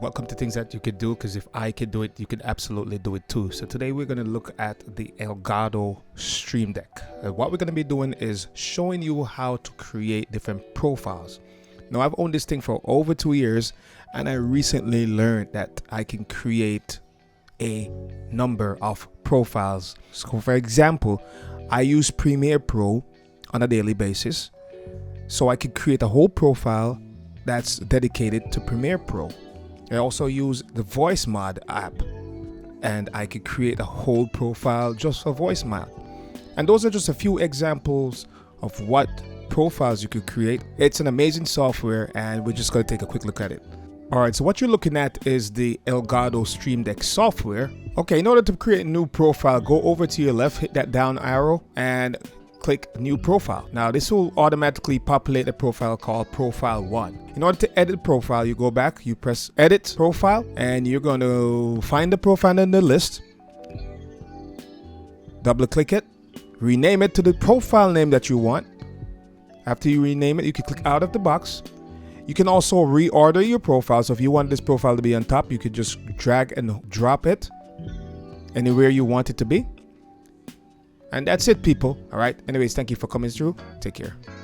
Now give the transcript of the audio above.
Welcome to things that you could do, because if I could do it, you could absolutely do it too. So today we're going to look at the Elgato Stream Deck. What we're going to be doing is showing you how to create different profiles. Now, I've owned this thing for over 2 years, and I recently learned that I can create a number of profiles. So for example, I use Premiere Pro on a daily basis, so I could create a whole profile that's dedicated to Premiere Pro. I also use the Voice Mod app, and I could create a whole profile just for Voice Mod. And those are just a few examples of what profiles you could create. It's an amazing software, and we're just going to take a quick look at it. Alright, so what you're looking at is the Elgato Stream Deck software. Okay, in order to create a new profile, go over to your left, hit that down arrow, and click New Profile. Now, this will automatically populate a profile called Profile 1. In order to edit profile, you go back, you press Edit Profile, and you're going to find the profile in the list. Double click it, rename it to the profile name that you want. After you rename it, you can click out of the box. You can also reorder your profile. So if you want this profile to be on top, you could just drag and drop it anywhere you want it to be. And that's it, people. All right. Anyways, thank you for coming through. Take care.